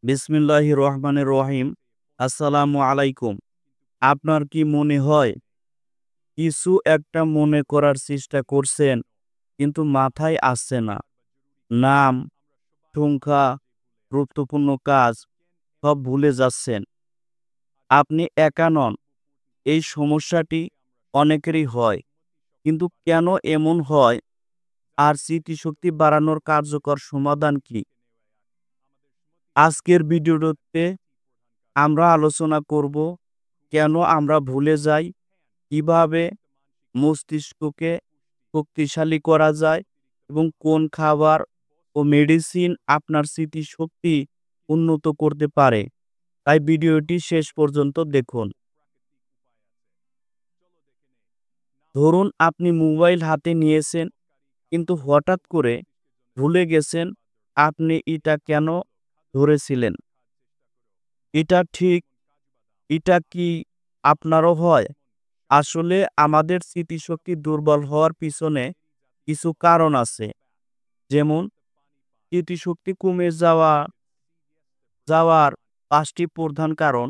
বিসমিল্লাহির রহমানির রহিম। আসসালামু আলাইকুম। আপনার কি মনে হয় কিছু একটা মনে করার চেষ্টা করছেন কিন্তু মাথায় আসছে না? নাম, সংখ্যা, গুরুত্বপূর্ণ কাজ সব ভুলে যাচ্ছেন। আপনি একা নন। এই সমস্যাটি অনেকেরই হয়। কিন্তু কেন এমন হয় আর স্মৃতিশক্তি বাড়ানোর কার্যকর সমাধান কি? আজকের ভিডিওতে আমরা আলোচনা করব কেন আমরা ভুলে যাই, কিভাবে মস্তিষ্ককে শক্তিশালী করা যায় এবং কোন খাবার ও মেডিসিন আপনার স্মৃতিশক্তি উন্নত করতে পারে। তাই ভিডিওটি শেষ পর্যন্ত দেখুন। ধরুন আপনি মোবাইল হাতে নিয়েছেন কিন্তু হঠাৎ করে ভুলে গেছেন আপনি এটা কেন ধরেছিলেন। এটা ঠিক, এটা কি আপনারও হয়? আসলে আমাদের স্মৃতিশক্তি দুর্বল হওয়ার পিছনে কিছু কারণ আছে। যেমন স্মৃতিশক্তি কমে যাওয়ার ৫টি প্রধান কারণ।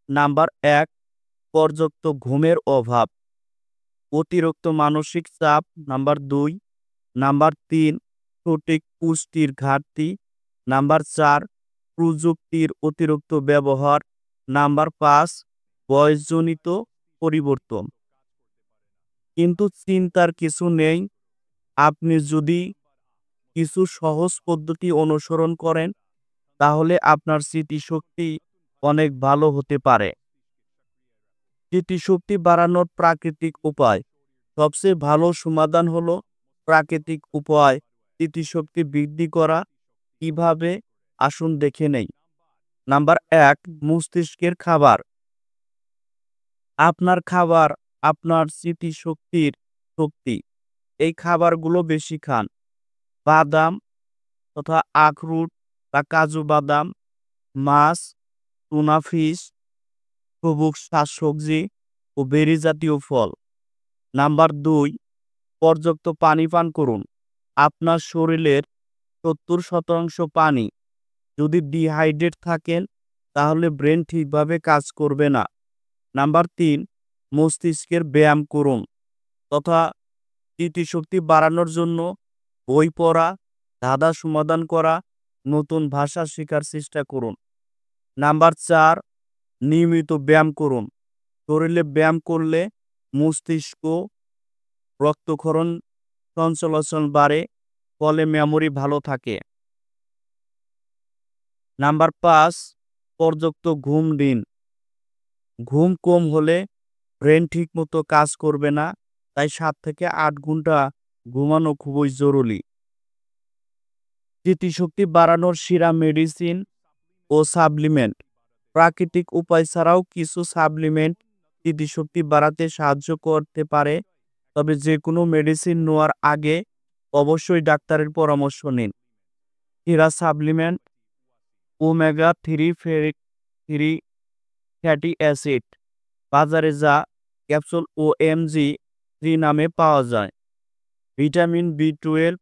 নাম্বার ১, পর্যাপ্ত ঘুমের অভাব, অতিরিক্ত মানসিক চাপ। নাম্বার ২, নাম্বার ৩, সঠিক পুষ্টির ঘাটতি। নাম্বার ৪, প্রযুক্তির অতিরিক্ত ব্যবহার। নাম্বার ৫, বয়সজনিত পরিবর্তন। কিন্তু চিন্তার কিছু নেই, আপনি যদি কিছু সহজ পদ্ধতি অনুসরণ করেন তাহলে আপনার স্মৃতিশক্তি অনেক ভালো হতে পারে। স্মৃতিশক্তি বাড়ানোর প্রাকৃতিক উপায়। সবচেয়ে ভালো সমাধান হলো প্রাকৃতিক উপায় স্মৃতিশক্তি বৃদ্ধি করা। কিভাবে? আসুন দেখে নেই। নাম্বার ১, মস্তিষ্কের খাবার। আপনার খাবার আপনার স্মৃতিশক্তির শক্তি। এই খাবারগুলো বেশি খান। বাদাম তথা আখরোট বা কাজু বাদাম, মাছ, টুনা ফিশ, সবুজ শাকসবজি ও বেরি জাতীয় ফল। নাম্বার ২, পর্যাপ্ত পানি পান করুন। আপনার শরীরের ৭০% পানি। যদি ডিহাইড্রেট থাকেন তাহলে ব্রেন ঠিকভাবে কাজ করবে না। নাম্বার ৩, মস্তিষ্কের ব্যায়াম করুন তথা স্মৃতিশক্তি বাড়ানোর জন্য বই পড়া, ধাঁধা সমাধান করা, নতুন ভাষা শেখার চেষ্টা করুন। নাম্বার ৪, নিয়মিত ব্যায়াম করুন। শরীরে ব্যায়াম করলে মস্তিষ্ক, রক্তক্ষরণ সঞ্চালন বাড়ে, ফলে মেমোরি ভালো থাকে। নাম্বার ৫, পর্যাপ্ত ঘুম দিন। ঘুম কম হলে ব্রেন ঠিকমতো কাজ করবে না, তাই ৭ থেকে ৮ ঘন্টা ঘুমানো খুবই জরুরি। স্মৃতিশক্তি বাড়ানোর সেরা মেডিসিন ও সাপ্লিমেন্ট। প্রাকৃতিক উপায় ছাড়াও কিছু সাপ্লিমেন্ট স্মৃতিশক্তি বাড়াতে সাহায্য করতে পারে, তবে যে কোনো মেডিসিন নেওয়ার আগে অবশ্যই ডাক্তারের পরামর্শ নিন। সেরা সাপ্লিমেন্ট: ওমেগা 3 ফ্যাটি অ্যাসিড, বাজারে যা ক্যাপসুল OMG-3 নামে পাওয়া যায়। ভিটামিন B12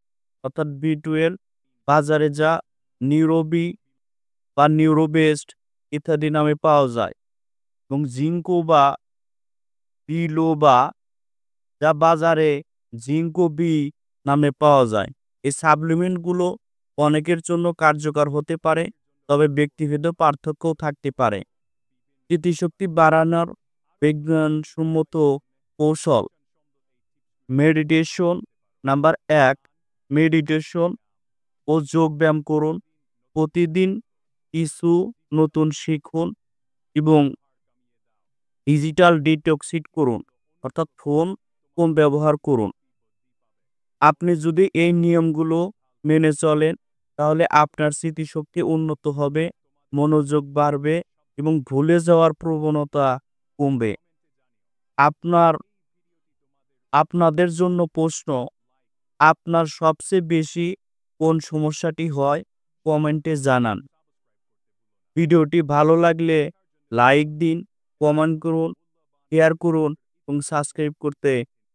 অর্থাৎ B12, বাজারে যা নিউরোবি বা নিউরোবেস্ট ইত্যাদি নামে পাওয়া যায়। এবং জিঙ্কো বা বিলোবা, যা বাজারে জিঙ্কো বি নামে পাওয়া যায়। এই সাপ্লিমেন্টগুলো অনেকের জন্য কার্যকর হতে পারে, তবে ব্যক্তিভেদে পার্থক্যও থাকতে পারে। স্মৃতিশক্তি বাড়ানোর বিজ্ঞানসম্মত কৌশল: মেডিটেশন। নাম্বার ১, মেডিটেশন ও যোগব্যায়াম করুন। প্রতিদিন কিছু নতুন শিখুন এবং ডিজিটাল ডিটক্সিট করুন, অর্থাৎ ফোন কম ব্যবহার করুন। আপনি যদি এই নিয়মগুলো মেনে চলেন তাহলে আপনার স্মৃতিশক্তি উন্নত হবে, মনোযোগ বাড়বে এবং ভুলে যাওয়ার প্রবণতা কমবে। আপনার আপনাদের জন্য প্রশ্ন: আপনার সবচেয়ে বেশি কোন সমস্যাটি হয়? কমেন্টে জানান। ভিডিওটি ভালো লাগলে লাইক দিন, কমেন্ট করুন, শেয়ার করুন এবং সাবস্ক্রাইব করতে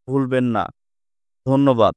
ভুলবেন না। ধন্যবাদ।